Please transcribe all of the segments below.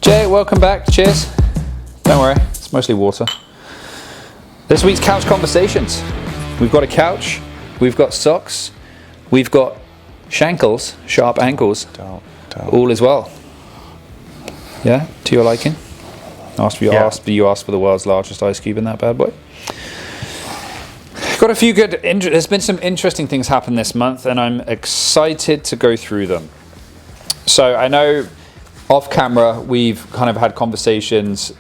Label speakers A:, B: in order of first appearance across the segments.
A: Jay, welcome back. Cheers. Don't worry, it's mostly water. This week's couch conversations. We've got a couch, we've got socks, we've got shankles, sharp ankles.
B: Don't.
A: All is well. Yeah, to your liking. You asked for the world's largest ice cube in that bad boy. Got a few good. There's been some interesting things happen this month, and I'm excited to go through them. So I know off camera we've kind of had conversations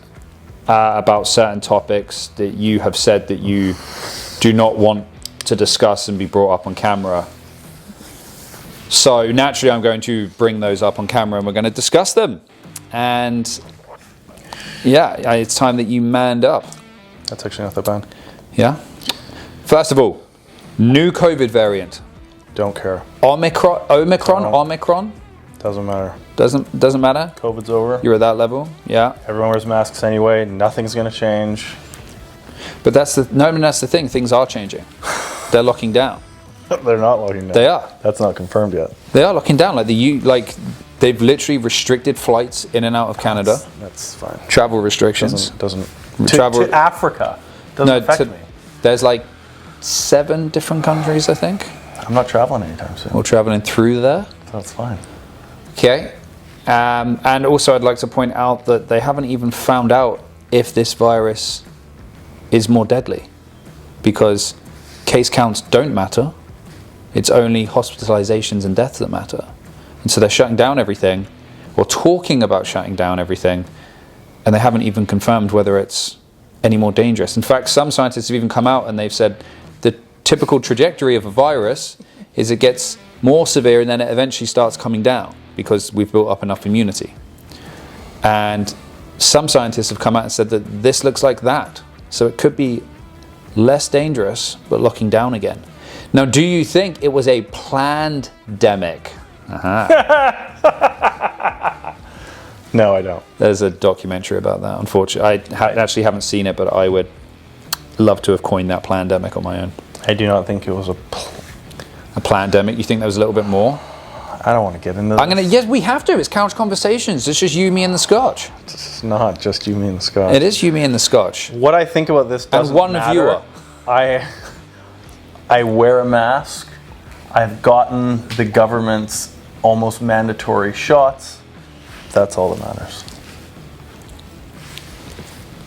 A: about certain topics that you have said that you do not want to discuss and be brought up on camera. So naturally I'm going to bring those up on camera and we're going to discuss them. And yeah, it's time that you manned up.
B: That's actually not that bad.
A: Yeah? First of all, new COVID variant.
B: Don't care.
A: Omicron?
B: Doesn't matter.
A: Doesn't matter?
B: COVID's over.
A: You're at that level? Yeah.
B: Everyone wears masks anyway. Nothing's going to change.
A: But that's the thing. Things are changing. They're locking down.
B: They're not locking down.
A: They are.
B: That's not confirmed yet.
A: They are locking down. They've literally restricted flights in and out of Canada.
B: That's fine.
A: Travel restrictions.
B: To Africa. Doesn't affect me.
A: There's 7 different countries, I think.
B: I'm not traveling anytime soon.
A: Or traveling through there.
B: That's fine.
A: Okay. And also I'd like to point out that they haven't even found out if this virus is more deadly, because case counts don't matter. It's only hospitalizations and deaths that matter. And so they're shutting down everything, or talking about shutting down everything, and they haven't even confirmed whether it's any more dangerous. In fact, some scientists have even come out and they've said the typical trajectory of a virus is it gets more severe and then it eventually starts coming down because we've built up enough immunity. And some scientists have come out and said that this looks like that. So it could be less dangerous, but locking down again. Now, do you think it was a planned demic?
B: No, I don't.
A: There's a documentary about that, unfortunately. I actually haven't seen it, but I would love to have coined that plandemic on my own.
B: I do not think it was a
A: plandemic. You think there was a little bit more?
B: I don't want to get into this.
A: Yes, we have to. It's couch conversations. It's just you, me, and the scotch.
B: It's not just you, me, and the scotch.
A: It is you, me, and the scotch.
B: What I think about this doesn't
A: matter.
B: matter.
A: Viewer.
B: I wear a mask. I've gotten the government's almost mandatory shots. That's all that matters.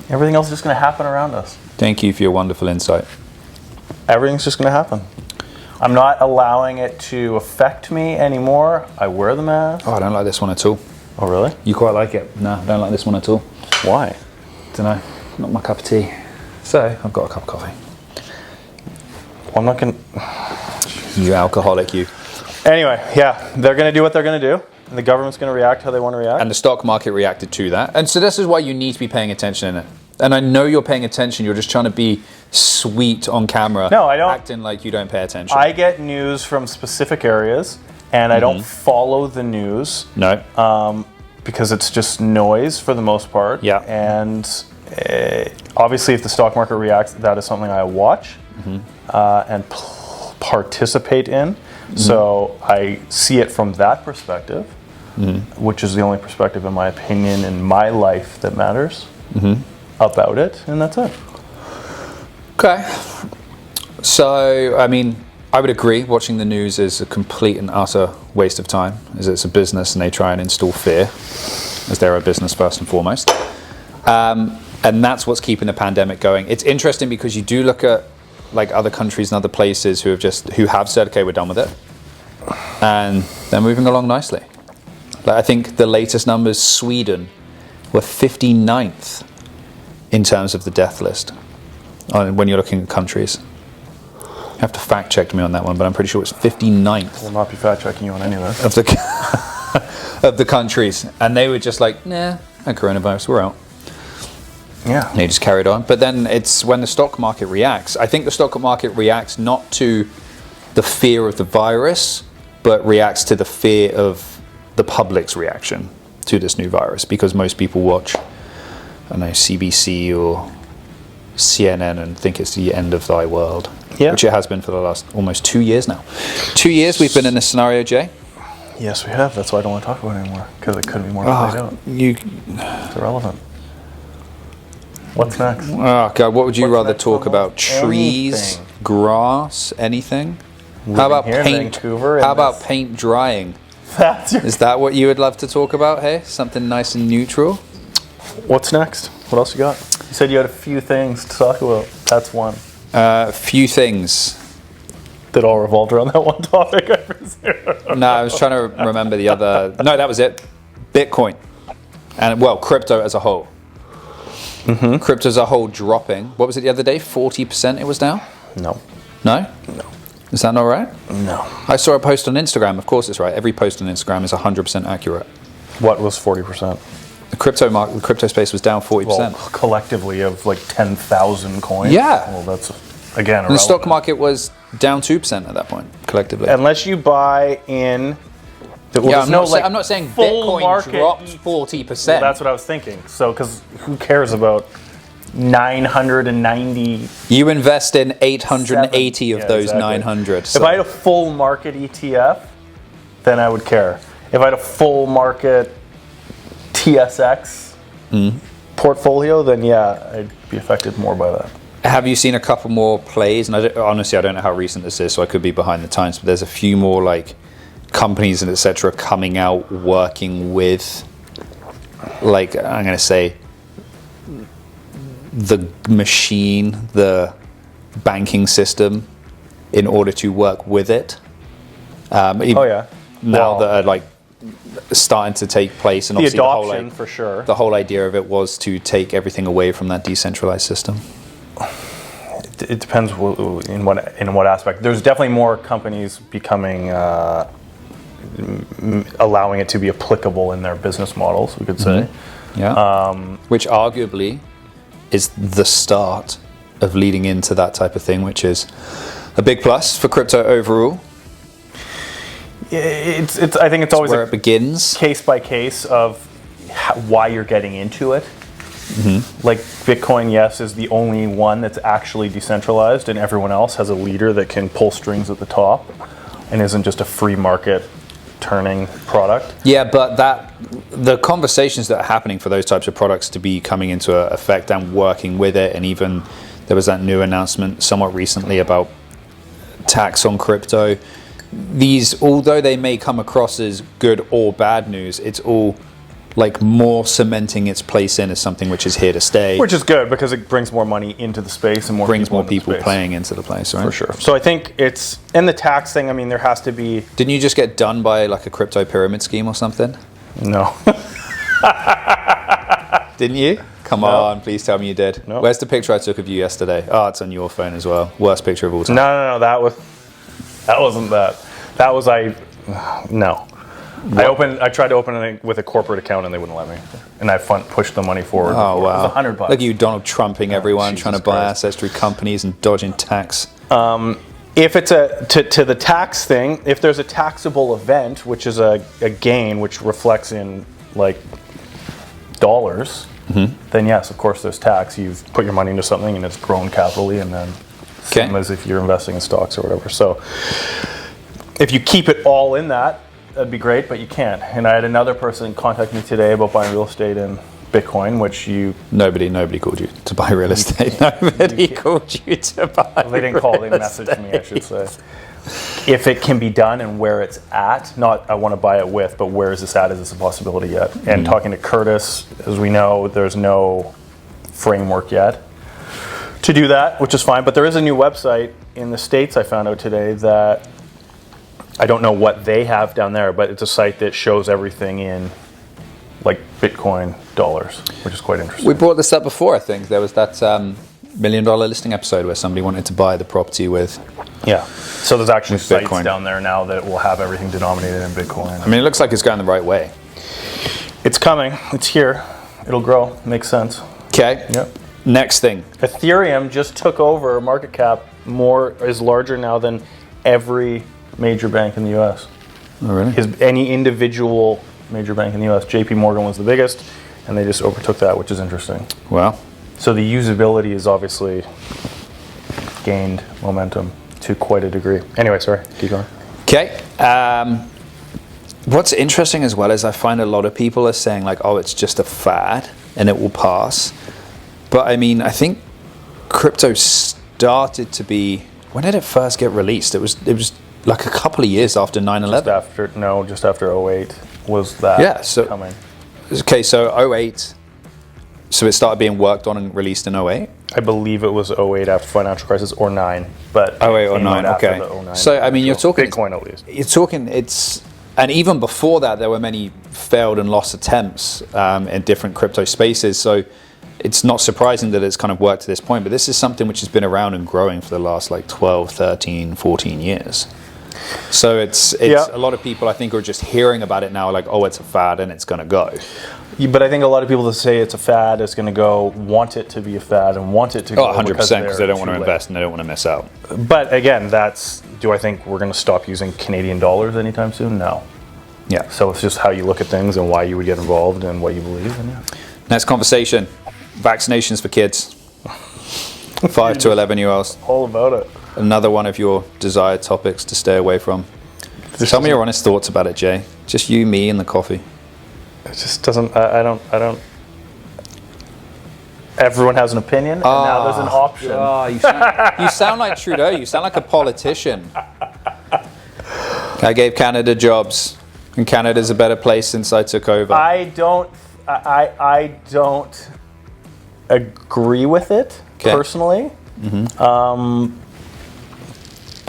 B: Everything else is just going to happen around us.
A: Thank you for your wonderful insight.
B: Everything's just going to happen. I'm not allowing it to affect me anymore. I wear the mask.
A: Oh, I don't like this one at all.
B: Oh, really?
A: You quite like it? No, I don't like this one at all.
B: Why?
A: Don't know. Not my cup of tea. So, I've got a cup of coffee.
B: Well, I'm not going to...
A: You alcoholic, you.
B: Anyway, yeah, they're going to do what they're going to do. And the government's going to react how they want to react.
A: And the stock market reacted to that. And so this is why you need to be paying attention in it. And I know you're paying attention. You're just trying to be sweet on camera.
B: No, I don't.
A: Acting like you don't pay attention.
B: I get news from specific areas, and I don't follow the news.
A: No.
B: Because it's just noise for the most part.
A: Yeah.
B: And obviously, if the stock market reacts, that is something I watch and participate in. So I see it from that perspective, which is the only perspective, in my opinion, in my life that matters about it, and that's it.
A: Okay. So, I mean, I would agree watching the news is a complete and utter waste of time, as it's a business and they try and install fear, as they're a business first and foremost. And that's what's keeping the pandemic going. It's interesting because you do look at other countries and other places who have said, okay, we're done with it. And they're moving along nicely. I think the latest numbers, Sweden, were 59th in terms of the death list when you're looking at countries. You have to fact check me on that one, but I'm pretty sure it's 59th.
B: We'll not be fact checking you on any of that.
A: Of the countries. And they were just like, nah, no coronavirus, we're out.
B: Yeah.
A: And they just carried on. But then it's when the stock market reacts. I think the stock market reacts not to the fear of the virus, but reacts to the fear of the public's reaction to this new virus, because most people watch, I don't know, CBC or CNN and think it's the end of thy world, which it has been for the last almost 2 years now. 2 years we've been in this scenario, Jay.
B: Yes, we have. That's why I don't want to talk about it anymore, because it couldn't be more played out. It's irrelevant. What's next?
A: Oh God, what would you
B: What's
A: rather
B: next
A: talk
B: on
A: about?
B: those?
A: Trees,
B: Anything.
A: grass, anything?
B: Living
A: How about
B: here in
A: paint?
B: Vancouver in
A: How about
B: this-
A: paint drying?
B: That's your...
A: Is that what you would love to talk about? Hey, something nice and neutral.
B: What's next? What else you got? You said you had a few things to talk about. That's one.
A: Few things.
B: That all revolved around that one topic, I presume.
A: No, I was trying to remember the other. No, that was it. Bitcoin, and well, crypto as a whole. Crypto as a whole dropping. What was it the other day? 40% it was down.
B: No.
A: No.
B: No.
A: Is that not right?
B: No.
A: I saw a post on Instagram. Of course, it's right. Every post on Instagram is 100% accurate.
B: What was 40%?
A: The crypto market, the crypto space was down 40%.
B: Well, collectively of like 10,000 coins.
A: Yeah.
B: Well, that's again.
A: And the stock
B: irrelevant.
A: market was down 2% at that point, collectively.
B: Unless you buy in. Well,
A: yeah,
B: there's no, like,
A: I'm not saying
B: full
A: Bitcoin
B: market
A: dropped 40%.
B: Well, that's what I was thinking. So, because who cares about 990?
A: You invest in 880 of
B: Yeah,
A: those
B: exactly.
A: 900.
B: If
A: So.
B: I had a full market ETF, then I would care. If I had a full market TSX portfolio, then yeah, I'd be affected more by that.
A: Have you seen a couple more plays? And honestly, I don't know how recent this is, so I could be behind the times. But there's a few more like companies and etc. coming out working with, like I'm going to say, the machine, the banking system, in order to work with it.
B: Oh yeah.
A: Now
B: Well,
A: that are like starting to take place, and
B: the
A: obviously
B: adoption for sure.
A: the whole idea of it was to take everything away from that decentralized system.
B: It depends in what aspect. There's definitely more companies becoming allowing it to be applicable in their business models, we could say.
A: Yeah. Which arguably is the start of leading into that type of thing, which is a big plus for crypto overall.
B: It's I think it's always
A: Where
B: a
A: it begins.
B: case by case of why you're getting into it. Like Bitcoin, yes, is the only one that's actually decentralized, and everyone else has a leader that can pull strings at the top and isn't just a free market turning product.
A: Yeah, but the conversations that are happening for those types of products to be coming into effect and working with it, and even there was that new announcement somewhat recently about tax on crypto. These, although they may come across as good or bad news, it's all like more cementing its place in as something which is here to stay.
B: Which is good because it brings more money into the space and
A: brings more
B: into the
A: people
B: space.
A: playing into the place, right?
B: For sure. So I think it's, and the tax thing, I mean, there has to be...
A: Didn't you just get done by like a crypto pyramid scheme or something?
B: No.
A: Didn't you? Come
B: No.
A: on, please tell me you did.
B: No.
A: Where's the picture I took of you yesterday? Oh, it's on your phone as well. Worst picture of all time.
B: No, that wasn't that. That was no. I tried to open it with a corporate account and they wouldn't let me. And I pushed the money forward.
A: Oh,
B: before.
A: wow.
B: It was $100.
A: Look at you, Donald Trumping everyone,
B: Jesus
A: trying to buy
B: Christ.
A: assets through companies and dodging tax.
B: If it's to the tax thing, if there's a taxable event, which is a gain, which reflects in like dollars, then yes, of course there's tax. You've put your money into something and it's grown capitally, and then same as if you're investing in stocks or whatever. So if you keep it all in that, that'd be great, but you can't. And I had another person contact me today about buying real estate in Bitcoin, which you...
A: Nobody called you to buy real estate. Nobody called you to buy
B: They didn't call, they messaged me, I should say. If it can be done and where it's at, not I want to buy it with, but where is this at? Is this a possibility yet? And talking to Curtis, as we know, there's no framework yet to do that, which is fine. But there is a new website in the States I found out today that I don't know what they have down there, but it's a site that shows everything in like Bitcoin dollars, which is quite interesting.
A: We brought this up before, I think. There was that $1 million listing episode where somebody wanted to buy the property with...
B: Yeah. So there's actually sites
A: Bitcoin
B: down there now that will have everything denominated in Bitcoin.
A: I mean, it looks like it's going the right way.
B: It's coming. It's here. It'll grow. Makes sense.
A: Okay.
B: Yep.
A: Next thing.
B: Ethereum just took over market cap is larger now than every major bank in the U.S.
A: Oh, really?
B: Any individual major bank in the U.S. JP Morgan was the biggest, and they just overtook that, which is interesting.
A: Well,
B: So the usability is obviously gained momentum to quite a degree. Anyway, sorry. Keep going.
A: okay. What's interesting as well is I find a lot of people are saying like, oh, it's just a fad and it will pass. But I mean, I think crypto started to be, when did it first get released? It was like a couple of years after 9/11.
B: Just after 08 was that coming.
A: Okay, so 08, so it started being worked on and released in 08?
B: I believe it was 08 after financial crisis, or 9, but
A: 08 or 9, okay.
B: 09.
A: So I mean, you're talking
B: Bitcoin at least.
A: You're talking and even before that, there were many failed and lost attempts in different crypto spaces. So it's not surprising that it's kind of worked to this point. But this is something which has been around and growing for the last like 12, 13, 14 years. So it's a lot of people I think are just hearing about it now, like, oh, it's a fad and it's going to go.
B: Yeah, but I think a lot of people that say it's a fad is going to go want it to be a fad and want it to go.
A: 100%, because they don't want to invest and they don't want to miss out.
B: But again, do I think we're going to stop using Canadian dollars anytime soon? No.
A: Yeah.
B: So it's just how you look at things and why you would get involved and what you believe in. Yeah.
A: Next conversation: vaccinations for kids. 5 to 11-year-olds.
B: All about it.
A: Another one of your desired topics to stay away from. Tell me your honest thoughts about it, Jay. Just you, me, and the coffee.
B: It just doesn't. I don't. Everyone has an opinion, and now there's an option.
A: You sound like Trudeau. You sound like a politician. I gave Canada jobs, and Canada's a better place since I took over.
B: I don't agree with it personally. Mm-hmm.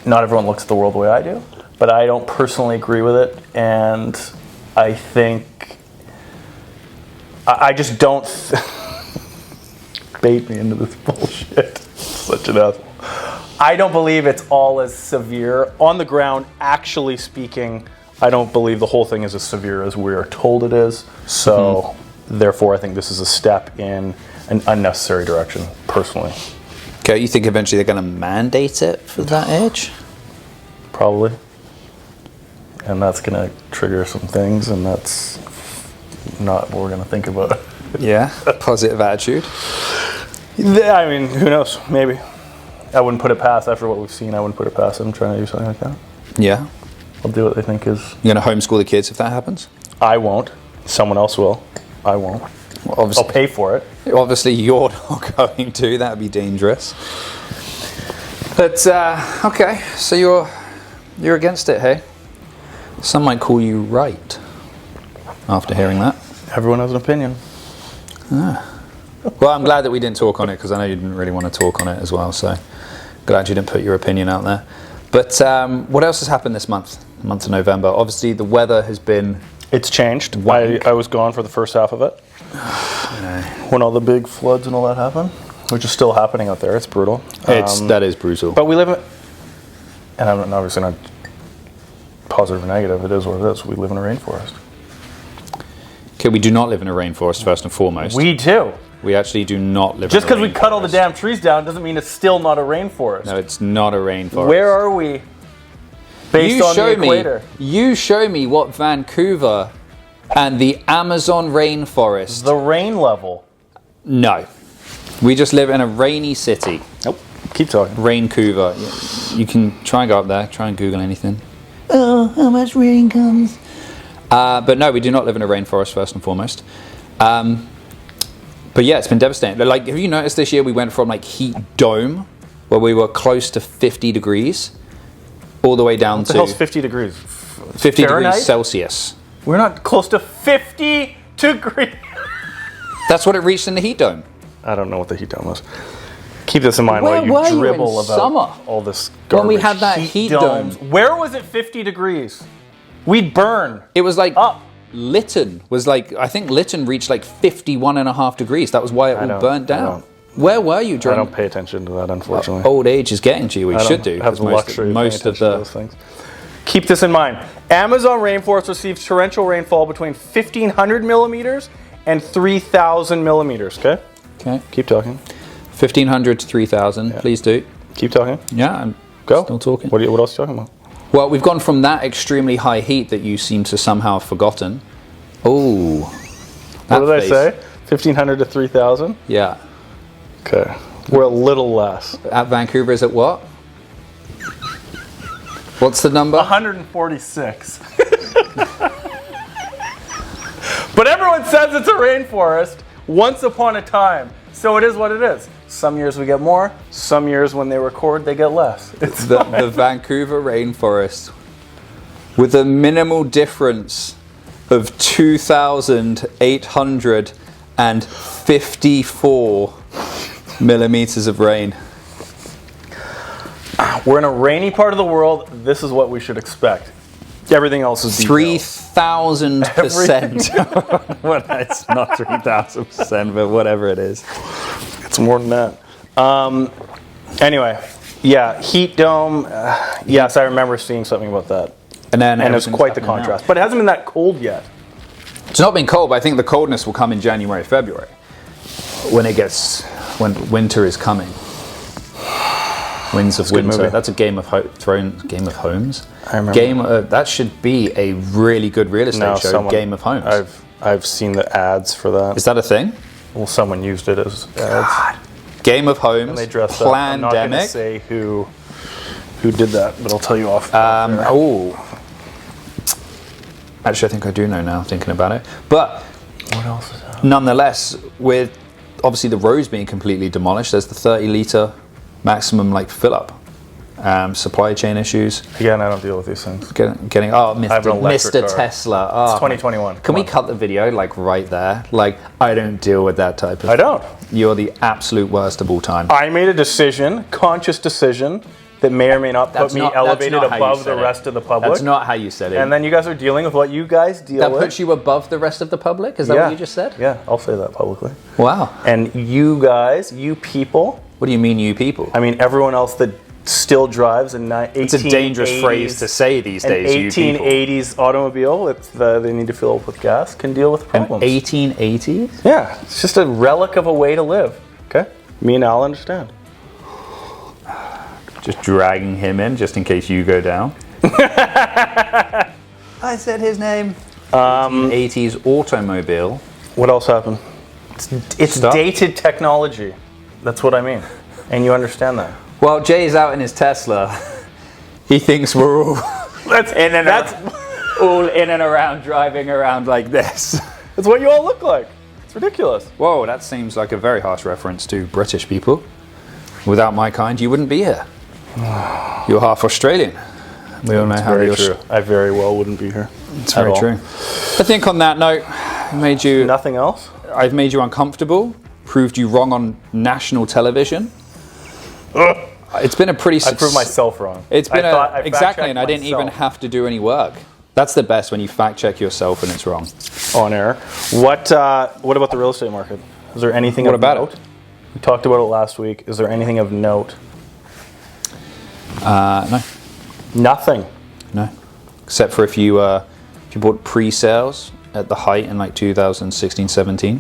B: Not everyone looks at the world the way I do, but I don't personally agree with it, and I think I just don't bait me into this bullshit. Such an asshole. I don't believe it's all as severe on the ground. Actually speaking, I don't believe the whole thing is as severe as we are told it is. So, therefore, I think this is a step in an unnecessary direction, personally.
A: Okay, you think eventually they're going to mandate it for that age?
B: Probably. And that's going to trigger some things, and that's not what we're going to think about.
A: Yeah, positive attitude.
B: I mean, who knows? Maybe. I wouldn't put it past, after what we've seen, I wouldn't put it past them trying to do something like that.
A: Yeah.
B: I'll do what they think is...
A: You're going to homeschool the kids if that happens?
B: I won't. Someone else will. I won't.
A: Well, obviously,
B: I'll pay for it.
A: Obviously, you're not going to. That would be dangerous. But, okay, so you're against it, hey? Some might call you right after hearing that.
B: Everyone has an opinion.
A: Well, I'm glad that we didn't talk on it, because I know you didn't really want to talk on it as well, so glad you didn't put your opinion out there. But what else has happened this month of November? Obviously, the weather has been...
B: It's changed. I was gone for the first half of it. When all the big floods and all that happened, which is still happening out there. It's brutal.
A: That is brutal.
B: But we live in... And I'm obviously not positive or negative. It is what it is. We live in a rainforest.
A: Okay, we do not live in a rainforest, first and foremost.
B: We do.
A: We actually do not live in a rainforest.
B: Just because we cut all the damn trees down doesn't mean it's still not a rainforest.
A: No, it's not a rainforest.
B: Where are we? Based on the equator.
A: You show me what Vancouver and the Amazon rainforest...
B: The rain level.
A: No. We just live in a rainy city.
B: Nope. Keep talking.
A: Vancouver. You can try and go up there, try and Google anything. Oh, how much rain comes? But no, we do not live in a rainforest, first and foremost. But yeah, it's been devastating. Like, have you noticed this year we went from like heat dome, where we were close to 50 degrees, all the way down
B: what the hell's 50 degrees?
A: 50
B: Fahrenheit?
A: degrees Celsius.
B: We're not close to 50 degrees.
A: That's what it reached in the heat dome.
B: I don't know what the heat dome was. Keep this in mind
A: Where
B: while you
A: were
B: dribble
A: you in
B: about
A: summer?
B: all this garbage.
A: When we had that heat dome.
B: Where was it 50 degrees? We'd burn.
A: It was like
B: up.
A: Lytton was like, I think Lytton reached like 51.5 degrees. That was why it all burnt down. Where were you during?
B: I don't pay attention to that, unfortunately.
A: Old age is getting to you. We should do.
B: Have the luxury of
A: most of
B: those things. Keep this in mind. Amazon rainforest receives torrential rainfall between 1,500 millimeters and 3,000 millimeters. Okay.
A: Okay.
B: Keep talking.
A: 1,500 to 3,000. Yeah. Please do.
B: Keep talking.
A: Yeah, I'm still talking.
B: What else are you talking about?
A: Well, we've gone from that extremely high heat that you seem to somehow have forgotten. Oh.
B: What did I say? 1,500 to 3,000?
A: Yeah.
B: Okay. We're a little less.
A: At Vancouver, is it what? What's the number?
B: 146. But everyone says it's a rainforest once upon a time. So it is what it is. Some years we get more. Some years when they record, they get less. It's
A: the Vancouver rainforest with a minimal difference of 2,854 millimeters of rain.
B: We're in a rainy part of the world. This is what we should expect. Everything else is
A: 3,000%. Well, it's not 3,000%, but whatever it is.
B: It's more than that. Anyway, yeah, heat dome. Yes, I remember seeing something about that.
A: And
B: it's quite the contrast. But it hasn't been that cold yet.
A: It's not been cold, but I think the coldness will come in January, February, when winter is coming. Winds of Winter.
B: Movie.
A: That's a Game of Thrones. Game of Homes.
B: I remember.
A: That should be a really good real estate show. Game of Homes.
B: I've seen the ads for that.
A: Is that a thing?
B: Well, someone used it as ads.
A: Game of Homes.
B: And they dressed up. I'm not going to say who did that, but I'll tell you off.
A: Actually, I think I do know now, thinking about it. But
B: what else is that?
A: Nonetheless, with obviously the roads being completely demolished, there's the 30-litre maximum fill up. Supply chain issues.
B: Again, I don't deal with these things.
A: Mr. Tesla. Oh,
B: it's 2021.
A: Can we cut the video right there? I don't deal with that type of
B: I don't.
A: You're the absolute worst of all time.
B: I made a decision, conscious decision, that may or may not put me elevated above the rest of the public.
A: That's not how you said it.
B: And then you guys are dealing with what you guys deal with.
A: That puts you above the rest of the public? Is that what you just said?
B: Yeah, I'll say that publicly.
A: Wow.
B: And you guys, you people.
A: What do you mean, you people?
B: I mean, everyone else that still drives in 1880s.
A: It's a dangerous phrase to say these days, you people.
B: 1880s automobile, they need to fill up with gas, can deal with problems.
A: 1880s?
B: Yeah, it's just a relic of a way to live. Okay? Me and Al understand.
A: Just dragging him in, just in case you go down. I said his name. 1880s automobile.
B: What else happened? It's dated technology. That's what I mean. And you understand that.
A: Well, Jay's out in his Tesla. He thinks we're all all in and around, driving around like this.
B: That's what you all look like. It's ridiculous.
A: Whoa, that seems like a very harsh reference to British people. Without my kind, you wouldn't be here. You're half Australian. We all know how
B: you're true. I very well wouldn't be here.
A: It's very true. I think on that note,
B: nothing else?
A: I've made you uncomfortable, proved you wrong on national television. It's been a pretty...
B: I proved myself wrong.
A: It's been exactly, and I didn't even have to do any work. That's the best, when you fact check yourself and it's wrong.
B: On air. What about the real estate market? Is there anything of note? We talked about it last week. Is there anything of note?
A: No.
B: Nothing?
A: No. Except for if you bought pre-sales at the height in 2016-17,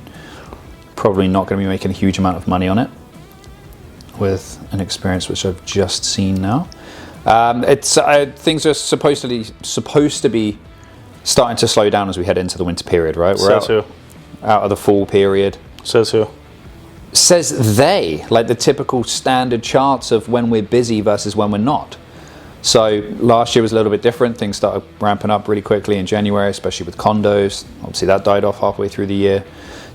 A: probably not going to be making a huge amount of money on it with an experience which I've just seen now. Things are supposed to be starting to slow down as we head into the winter period, right? We're out of the fall period.
B: Says who?
A: Says they, the typical standard charts of when we're busy versus when we're not. So last year was a little bit different. Things started ramping up really quickly in January, especially with condos. Obviously that died off halfway through the year.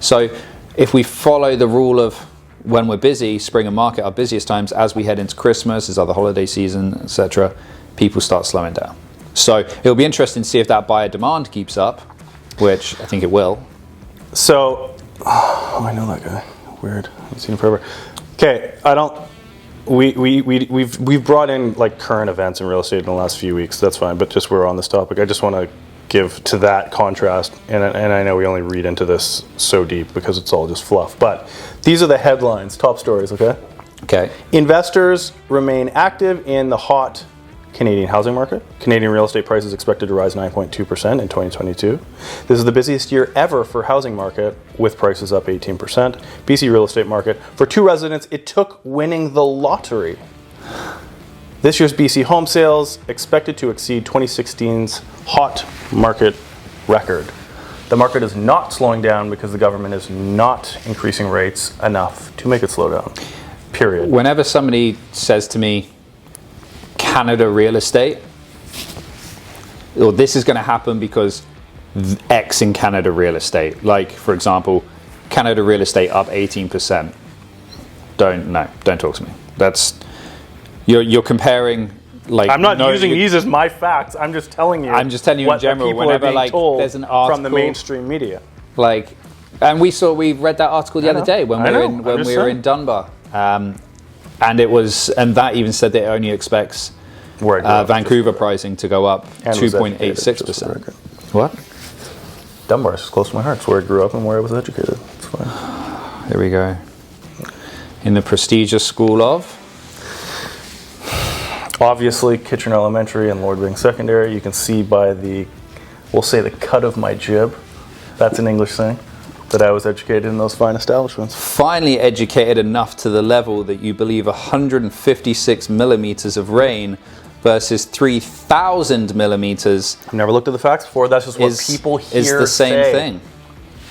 A: So if we follow the rule of when we're busy, spring and market are busiest times, as we head into Christmas, as other holiday season, etc., people start slowing down. So it'll be interesting to see if that buyer demand keeps up, which I think it will.
B: So, I know that guy. Weird. I haven't seen him forever. Okay, we've brought in current events in real estate in the last few weeks. That's fine, but just we're on this topic. I just want to give to that contrast, and I know we only read into this so deep because it's all just fluff. But these are the headlines, top stories. Okay. Investors remain active in the hot Canadian housing market. Canadian real estate prices expected to rise 9.2% in 2022. This is the busiest year ever for housing market, with prices up 18%. BC real estate market, for two residents, it took winning the lottery. This year's BC home sales expected to exceed 2016's hot market record. The market is not slowing down because the government is not increasing rates enough to make it slow down. Period.
A: Whenever somebody says to me, Canada real estate, or this is going to happen because X in Canada real estate. Like, for example, Canada real estate up 18%. Don't talk to me. That's you're comparing. Like,
B: I'm not using these as my facts. I'm just telling you.
A: I'm just telling you in general. Whenever like there's an article
B: from the mainstream media,
A: like, and we read that article the other day when we were in Dunbar, and that even said that it only expects Vancouver pricing to go up 2.86%. What?
B: Dunbar is close to my heart. It's where I grew up and where I was educated. It's fine.
A: Here we go. In the prestigious school of.
B: Obviously, Kitchener Elementary and Lord Byng Secondary. You can see by we'll say the cut of my jib. That's an English thing. That I was educated in those fine establishments.
A: Finally educated enough to the level that you believe 156 millimeters of rain versus 3,000 millimeters.
B: I've never looked at the facts before. That's just what people here
A: is the same thing.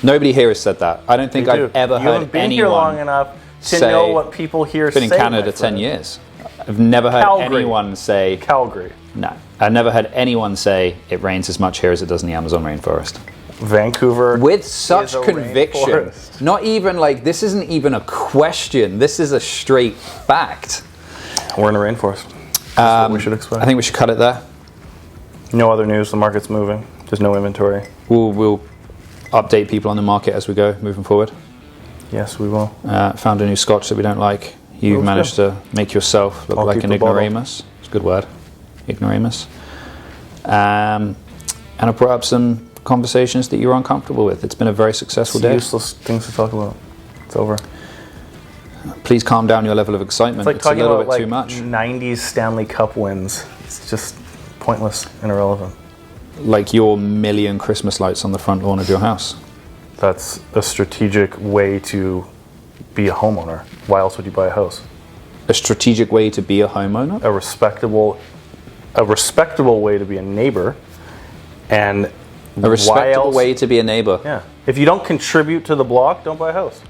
A: Nobody here has said that. I don't think I've ever heard anyone. You haven't been here long enough
B: to know what people here say.
A: I've been in Canada 10 years. I've never heard anyone say...
B: Calgary.
A: No. I've never heard anyone say it rains as much here as it does in the Amazon rainforest.
B: Vancouver
A: with such conviction.
B: Rainforest.
A: Not even like, this isn't even a question. This is a straight fact.
B: We're in a rainforest. That's what we should expect.
A: I think we should cut it there.
B: No other news. The market's moving. There's no inventory.
A: We'll update people on the market as we go, moving forward.
B: Yes, we will.
A: Found a new scotch that we don't like. You've managed to make yourself look like an ignoramus. It's a good word. Ignoramus. And I brought up some conversations that you're uncomfortable with. It's been a very successful day.
B: Useless things to talk about. It's over.
A: Please calm down your level of excitement. It's a little bit too much.
B: 90s Stanley Cup wins. It's just pointless and irrelevant.
A: Like your million Christmas lights on the front lawn of your house.
B: That's a strategic way to be a homeowner. Why else would you buy a house?
A: A strategic way to be a homeowner?
B: A respectable way to be a neighbor. And
A: a respectable way to be a neighbor.
B: Yeah. If you don't contribute to the block, don't buy a house.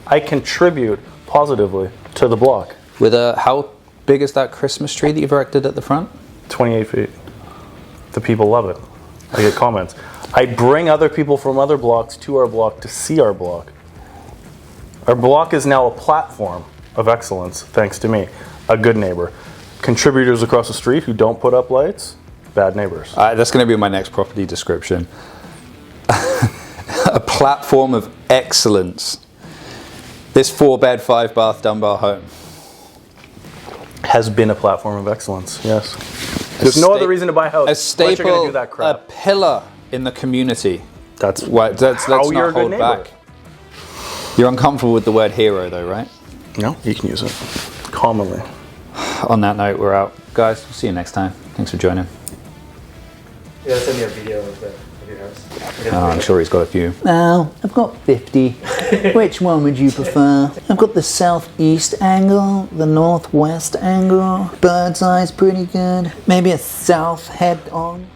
B: I contribute positively to the block.
A: With how big is that Christmas tree that you've erected at the front?
B: 28 feet. The people love it. I get comments. I bring other people from other blocks to our block to see our block. Our block is now a platform of excellence, thanks to me. A good neighbor. Contributors across the street who don't put up lights, bad neighbors.
A: That's going to be my next property description. A platform of excellence. This 4-bed, 5-bath Dunbar home
B: has been a platform of excellence, yes. There's no other reason to buy a house.
A: A staple,
B: you're gonna do that crap.
A: A pillar in the community.
B: Let's
A: not hold back. You're uncomfortable with the word hero though, right?
B: No, you can use it commonly.
A: On that note, we're out. Guys, we'll see you next time. Thanks for joining.
C: Yeah, send me a video of your house.
A: I'm sure he's got a few.
D: Now, I've got 50. Which one would you prefer? I've got the southeast angle, the northwest angle. Bird's eye's pretty good. Maybe a south head on.